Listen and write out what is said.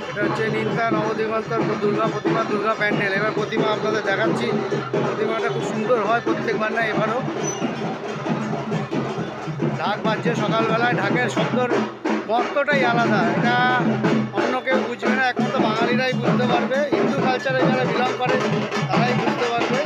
এটা হচ্ছে নিন্দা নবদিগন্তর দুর্গা প্যান্ডেল। এবার প্রতিমা আপনাদের দেখাচ্ছি। প্রতিমাটা খুব সুন্দর হয় প্রত্যেকবার, না এবারও ঢাক বাজছে সকালবেলায়। ঢাকের শব্দর মর্তটাই আলাদা, এটা অন্য কেউ বুঝবে না, একমাত্র বাঙালিরাই বুঝতে পারবে। হিন্দু কালচারে যারা বিলং করে তারাই বুঝতে পারবে।